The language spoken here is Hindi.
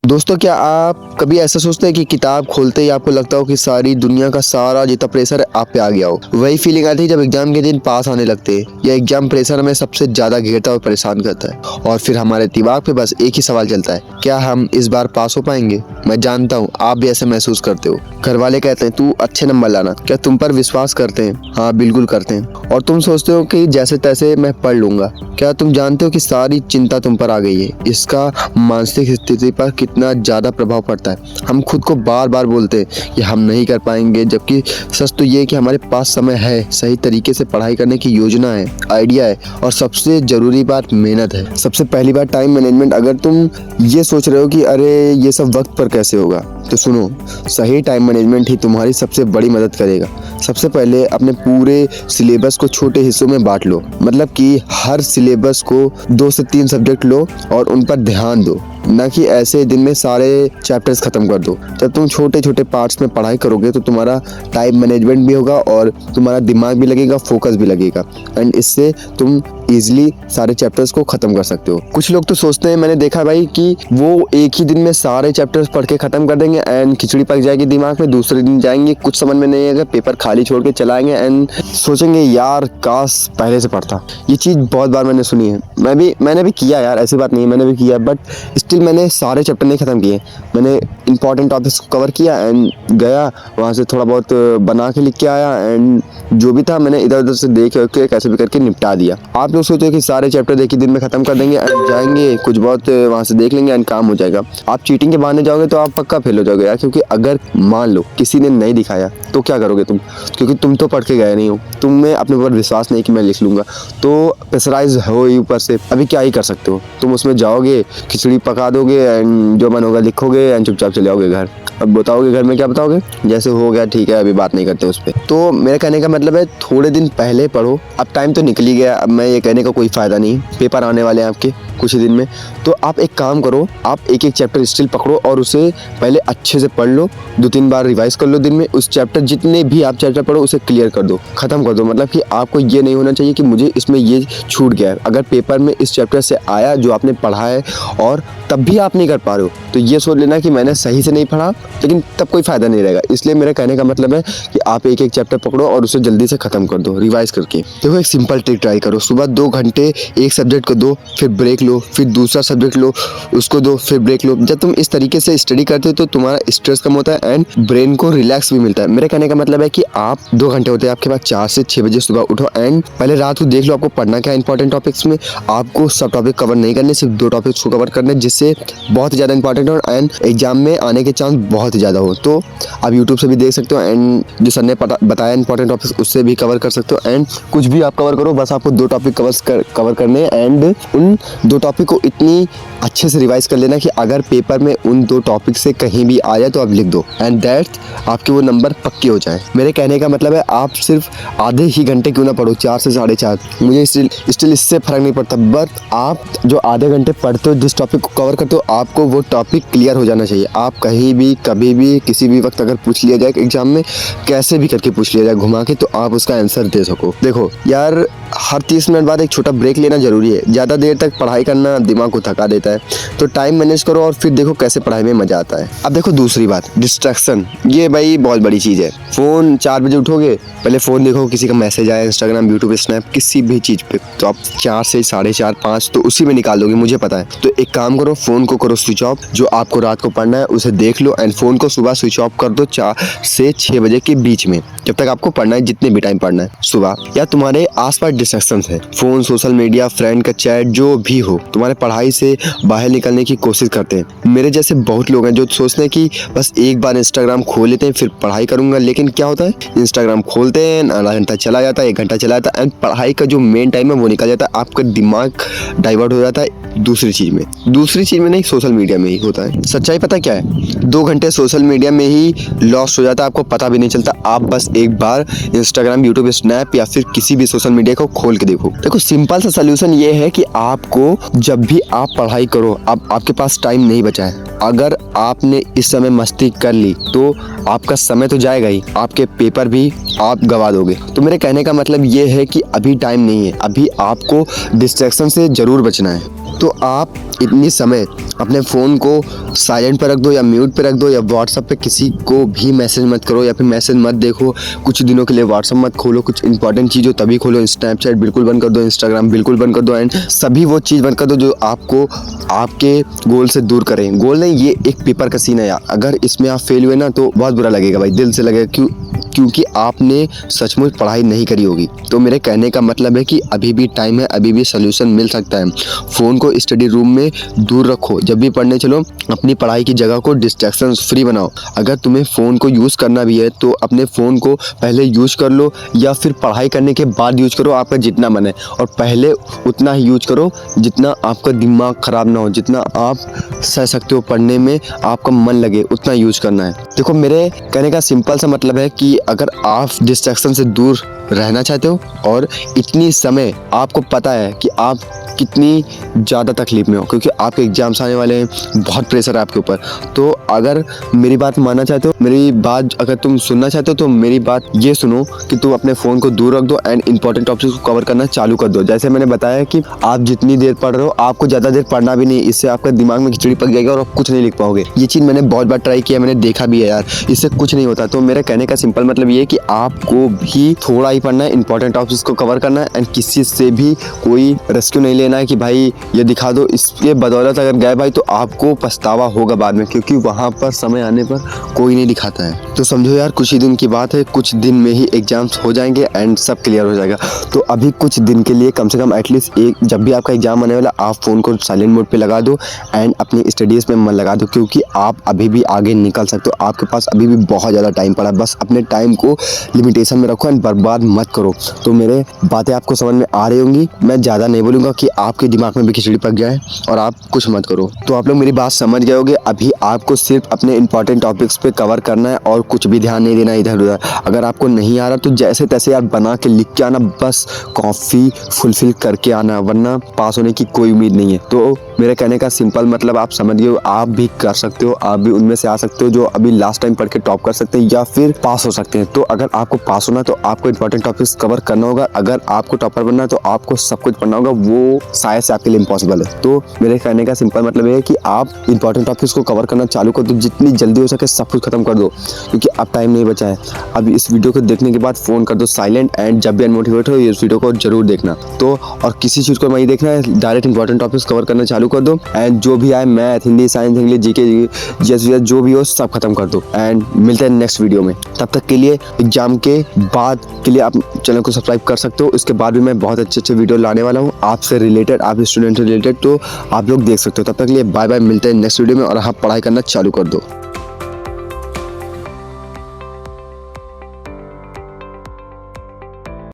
दोस्तों, क्या आप कभी ऐसा सोचते हैं कि किताब खोलते ही आपको लगता हो कि सारी दुनिया का सारा जितना प्रेशर है आप पे आ गया हो? वही फीलिंग आती है जब एग्जाम के दिन पास आने लगते हैं या एग्जाम प्रेशर हमें सबसे ज्यादा घेरता और परेशान करता है और फिर हमारे दिमाग पे बस एक ही सवाल चलता है, क्या हम इस बार पास हो पाएंगे? मैं जानता हूँ आप भी ऐसे महसूस करते हो। घर वाले कहते हैं तू अच्छे नंबर लाना, क्या तुम पर विश्वास करते हैं? हाँ, बिल्कुल करते हैं। और तुम सोचते हो कि जैसे तैसे मैं पढ़ लूंगा। क्या तुम जानते हो कि सारी चिंता तुम पर आ गई है? इसका मानसिक स्थिति पर कितना ज्यादा प्रभाव पड़ता है। हम खुद को बार बार बोलते हैं कि हम नहीं कर पाएंगे, जबकि सच तो ये है कि हमारे पास समय है, सही तरीके से पढ़ाई करने की योजना है, आइडिया है और सबसे जरूरी बात मेहनत है। सबसे पहली बात टाइम मैनेजमेंट। अगर तुम ये सोच रहे हो कि अरे ये सब वक्त पर कैसे होगा, तो सुनो, सही टाइम मैनेजमेंट ही तुम्हारी सबसे बड़ी मदद करेगा। सबसे पहले अपने पूरे सिलेबस को छोटे हिस्सों में बांट लो। मतलब कि हर सिलेबस को 2 से 3 सब्जेक्ट लो और उन पर ध्यान दो, ना कि ऐसे दिन में सारे चैप्टर्स खत्म कर दो। जब तुम छोटे छोटे पार्ट्स में पढ़ाई करोगे तो तुम्हारा टाइम मैनेजमेंट भी होगा और तुम्हारा दिमाग भी लगेगा, फोकस भी लगेगा एंड इससे तुम इजीली सारे चैप्टर्स को खत्म कर सकते हो। कुछ लोग तो सोचते हैं, मैंने देखा भाई, कि वो एक ही दिन में सारे चैप्टर्स पढ़ के खत्म कर देंगे एंड खिचड़ी पक जाएगी दिमाग में। दूसरे दिन जाएंगे, कुछ समझ में नहीं आएगा, पेपर खाली छोड़ के चलाएंगे एंड सोचेंगे यार काश पहले से पढ़ता। ये चीज़ बहुत बार मैंने सुनी है। मैंने भी किया यार, ऐसी बात नहीं है, मैंने भी किया, बट स्टिल मैंने सारे चैप्टर नहीं खत्म किए। मैंने इंपॉर्टेंट टॉपिक्स को कवर किया एंड गया वहाँ से थोड़ा बहुत बना के लिख के आया एंड जो भी था मैंने इधर उधर से देख के कैसे भी करके निपटा दिया। आप लोग सोचते हो कि सारे चैप्टर एक ही दिन में खत्म कर देंगे एंड जाएंगे कुछ बहुत वहाँ से देख लेंगे एंड काम हो जाएगा। आप चीटिंग के बहाने जाओगे तो आप पक्का फेल हो जाओगे यार, क्योंकि अगर मान लो किसी ने नहीं दिखाया तो क्या करोगे तुम? क्योंकि तुम तो पढ़ के गए नहीं हो, तुम्हें अपने ऊपर विश्वास नहीं कि मैं लिख लूंगा, तो प्रेशराइज हो ही ऊपर से। अभी क्या ही कर सकते हो, तुम उसमें जाओगे, खिचड़ी पका दोगे एंड जो मन होगा लिखोगे एंड चुपचाप चले जाओगे घर। अब बताओगे घर में क्या बताओगे? जैसे हो गया ठीक है, अभी बात नहीं करते उस पर। तो मेरे कहने का मतलब है थोड़े दिन पहले पढ़ो। अब टाइम तो निकल ही गया, अब मैं ये कहने का कोई फायदा नहीं, पेपर आने वाले हैं आपके कुछ ही दिन में। तो आप एक काम करो, आप एक एक चैप्टर स्टिल पकड़ो और उसे पहले अच्छे से पढ़ लो, 2-3 बार रिवाइज कर लो दिन में। उस चैप्टर जितने भी आप चैप्टर पढ़ो उसे क्लियर कर दो, खत्म कर दो। मतलब कि आपको ये नहीं होना चाहिए कि मुझे इसमें ये छूट गया है। अगर पेपर में इस चैप्टर से आया जो आपने पढ़ा है और तब भी आप नहीं कर पा रहे हो, तो ये सोच लेना कि मैंने सही से नहीं पढ़ा, लेकिन तब कोई फायदा नहीं रहेगा। इसलिए मेरे कहने का मतलब है कि आप एक एक चैप्टर पकड़ो और उसे जल्दी से खत्म कर दो रिवाइज करके। देखो, एक सिंपल ट्रिक ट्राई करो। सुबह 2 घंटे एक सब्जेक्ट को दो, फिर ब्रेक लो, फिर दूसरा सब्जेक्ट लो, उसको दो, फिर ब्रेक लो। जब तुम इस तरीके से स्टडी करते हो तो तुम्हारा स्ट्रेस कम होता है एंड ब्रेन को रिलैक्स भी मिलता है। मेरे कहने का मतलब है कि आप 2 घंटे होते हैं आपके पास, 4 से 6 बजे सुबह उठो एंड पहले रात को देख लो आपको पढ़ना क्या है इंपॉर्टेंट टॉपिक्स में। आपको सब टॉपिक कवर नहीं करने, सिर्फ 2 टॉपिक्स को कवर करने, जिससे बहुत ज़्यादा इंपॉर्टेंट हो एंड एग्जाम में आने के चांस बहुत ज़्यादा हो। तो आप यूट्यूब से भी देख सकते हो एंड जो सर ने बताया इंपॉर्टेंट टॉपिक्स उससे भी कवर कर सकते हो एंड कुछ भी आप कवर करो, बस आपको 2 टॉपिक कवर करने एंड उन 2 टॉपिक को इतनी अच्छे से रिवाइज कर लेना कि अगर पेपर में उन 2 टॉपिक से कहीं भी आ जाए तो आप लिख दो एंड दैट आपके वो नंबर पक्के हो जाए। मेरे कहने का मतलब है आप सिर्फ आधे ही घंटे क्यों ना पढ़ो, 4 से 4.5, मुझे स्टिल इससे फर्क नहीं पड़ता, बट आप जो आधे घंटे पढ़ते हो, जिस टॉपिक को कवर करते हो, आपको वो टॉपिक क्लियर हो जाना चाहिए। आप कहीं भी कभी भी किसी भी वक्त अगर पूछ लिया जाए एग्जाम में, कैसे भी करके पूछ लिया जाए घुमा के, तो आप उसका आंसर दे सको। देखो यार, हर 30 मिनट बाद एक छोटा ब्रेक लेना जरूरी है। ज़्यादा देर तक पढ़ाई करना दिमाग को थका देता है, तो टाइम मैनेज करो और फिर देखो कैसे पढ़ाई में मजा आता है। अब देखो दूसरी बात, डिस्ट्रैक्शन। ये भाई बहुत बड़ी चीज़ है। फ़ोन 4 बजे उठोगे, पहले फ़ोन देखो, किसी का मैसेज आया, इंस्टाग्राम, यूट्यूब, स्नैप, किसी भी चीज़ पे, तो आप 4 से 4:30, 5 तो उसी में निकाल दोगे, मुझे पता है। तो एक काम करो, फ़ोन को करो स्विच ऑफ। जो आपको रात को पढ़ना है उसे देख लो एंड फ़ोन को सुबह स्विच ऑफ कर दो 4 से 6 बजे के बीच में, जब तक आपको पढ़ना है, जितने भी टाइम पढ़ना है सुबह। या तुम्हारे आसपास डिस्ट्रैक्शंस है, फ़ोन, सोशल मीडिया, फ्रेंड का चैट, जो भी हो, तुम्हारे पढ़ाई से बाहर निकलने की कोशिश करते हैं। मेरे जैसे बहुत लोग हैं जो सोचते हैं कि बस एक बार इंस्टाग्राम खोल लेते हैं फिर पढ़ाई करूंगा, लेकिन क्या होता है, इंस्टाग्राम खोलते हैं, आधा घंटा चला जाता है, 1 घंटा चला जाता है एंड पढ़ाई का जो मेन टाइम है वो निकल जाता है। आपका दिमाग डाइवर्ट हो जाता है दूसरी चीज़ में नहीं, सोशल मीडिया में ही होता है। सच्चाई पता क्या है, 2 घंटे सोशल मीडिया में ही लॉस्ट हो जाता है, आपको पता भी नहीं चलता। आप बस एक बार इंस्टाग्राम, यूट्यूब, स्नैप या फिर किसी भी सोशल मीडिया को खोल के देखो। सिंपल सा सोल्यूशन ये है कि आपको जब भी आप पढ़ाई करो, अब आपके पास टाइम नहीं बचा है, अगर आपने इस समय मस्ती कर ली तो आपका समय तो जाएगा ही, आपके पेपर भी आप गवा दोगे। तो मेरे कहने का मतलब ये है कि अभी टाइम नहीं है, अभी आपको डिस्ट्रैक्शन से ज़रूर बचना है। तो आप इतनी समय अपने फ़ोन को साइलेंट पर रख दो या म्यूट पे रख दो, या व्हाट्सएप पे किसी को भी मैसेज मत करो, या फिर मैसेज मत देखो कुछ दिनों के लिए। व्हाट्सएप मत खोलो, कुछ इंपॉर्टेंट चीज़ हो तभी खोलो। स्नैपचैट बिल्कुल बंद कर दो, इंस्टाग्राम बिल्कुल बंद कर दो, एंड सभी वो चीज़ बंद कर दो जो आपको आपके गोल से दूर करें। गोल नहीं, ये एक पेपर का सीन है यार। अगर इसमें आप फेल हुए ना तो बहुत बुरा लगेगा भाई, दिल से लगेगा, क्योंकि आपने सचमुच पढ़ाई नहीं करी होगी। तो मेरे कहने का मतलब है कि अभी भी टाइम है, अभी भी सोल्यूशन मिल सकता है। फ़ोन को स्टडी रूम में दूर रखो, जब भी पढ़ने चलो अपनी पढ़ाई की जगह को डिस्ट्रैक्शन फ्री बनाओ। अगर तुम्हें फ़ोन को यूज़ करना भी है तो अपने फ़ोन को पहले यूज़ कर लो, या फिर पढ़ाई करने के बाद यूज़ करो, आपका जितना मन है। और पहले उतना ही यूज़ करो जितना आपका दिमाग ख़राब ना हो, जितना आप सह सकते हो पढ़ने में, आपका मन लगे उतना यूज़ करना है। देखो, मेरे कहने का सिंपल सा मतलब है कि अगर आप डिस्ट्रैक्शन से दूर रहना चाहते हो और इतनी समय आपको पता है कि आप कितनी ज़्यादा तकलीफ में हो, क्योंकि आपके एग्जाम्स आने वाले हैं, बहुत प्रेशर है आपके ऊपर। तो अगर मेरी बात मानना चाहते हो, मेरी बात अगर तुम सुनना चाहते हो, तो मेरी बात ये सुनो कि तुम अपने फ़ोन को दूर रख दो एंड इंपॉर्टेंट टॉपिक्स को कवर करना चालू कर दो। जैसे मैंने बताया कि आप जितनी देर पढ़ रहे हो, आपको ज़्यादा देर पढ़ना भी नहीं, इससे आपका दिमाग में खिचड़ी पक जाएगा और आप कुछ नहीं लिख पाओगे। ये चीज़ मैंने बहुत बार ट्राई किया, मैंने देखा भी है यार, इससे कुछ नहीं होता। तो मेरे कहने का सिंपल मतलब ये है कि आपको भी थोड़ा ही पढ़ना है, इंपॉर्टेंट टॉपिक्स को कवर करना है, एंड किसी से भी कोई रेस्क्यू नहीं लेना है कि भाई ये दिखा दो। इसके बदौलत अगर गए भाई तो आपको पछतावा होगा बाद में, क्योंकि वहाँ पर समय आने पर कोई नहीं दिखाता है। तो समझो यार, कुछ ही दिन की बात है, कुछ दिन में ही एग्जाम्स हो जाएंगे एंड सब क्लियर हो जाएगा। तो अभी कुछ दिन के लिए कम से कम एटलीस्ट जब भी आपका एग्जाम आने वाला, आप फ़ोन को साइलेंट मोड पे लगा दो एंड अपनी स्टडीज़ में मन लगा दो, क्योंकि आप अभी भी आगे निकल सकते हो। आपके पास अभी भी बहुत ज़्यादा टाइम पड़ा है, बस अपने टाइम को लिमिटेशन में रखो एंड बर्बाद मत करो। तो मेरे बातें आपको समझ में आ रही होंगी, मैं ज़्यादा नहीं बोलूँगा कि आपके दिमाग में भी खिचड़ी पक जाए और आप कुछ मत करो। तो आप लोग मेरी बात समझ गए होंगे। अभी आपको सिर्फ अपने इंपॉर्टेंट टॉपिक्स पे कवर करना है और कुछ भी ध्यान नहीं देना इधर उधर। अगर आपको नहीं आ रहा तो जैसे तैसे आप बना के लिख के आना, बस कॉपी फुलफिल करके आना, वरना पास होने की कोई उम्मीद नहीं है। तो मेरे कहने का सिंपल मतलब आप समझ गए हो, आप भी कर सकते हो, आप भी उनमें से आ सकते हो जो अभी लास्ट टाइम पढ़ के टॉप कर सकते हैं या फिर पास हो सकते हैं। तो अगर आपको पास होना तो आपको इंपॉर्टेंट टॉपिक्स कवर करना होगा, अगर आपको टॉपर बनना है तो आपको सब कुछ पढ़ना होगा, वो शायद से आपके लिए इम्पॉसिबल है। तो मेरे कहने का सिंपल मतलब ये है कि आप इंपॉर्टेंट टॉपिक्स को कवर करना चालू कर दो, जितनी जल्दी हो सके सब कुछ खत्म कर दो, क्योंकि अब टाइम नहीं बचा है। अब इस वीडियो को देखने के बाद फ़ोन कर दो साइलेंट, एंड जब भी अनमोटिवेट हो इस वीडियो को जरूर देखना। तो और किसी चीज़ को नहीं देखना है, डायरेक्ट इंपॉर्टेंट टॉपिक्स कवर करना चालू कर दो, एंड जो भी आए math, Hindi, science, English, GK, GS जो भी हो सब खत्म कर दो। एंड मिलते हैं नेक्स्ट वीडियो में। तब तक के लिए एग्जाम के बाद के लिए आप चैनल को सब्सक्राइब कर सकते हो। इसके बाद भी मैं बहुत अच्छे वीडियो लाने वाला हूँ आपसे रिलेटेड, आप स्टूडेंट से रिलेटेड, तो आप लोग देख सकते हो। तब तक के लिए बाय बाय, मिलते हैं नेक्स्ट वीडियो में और आप पढ़ाई करना चालू कर दो।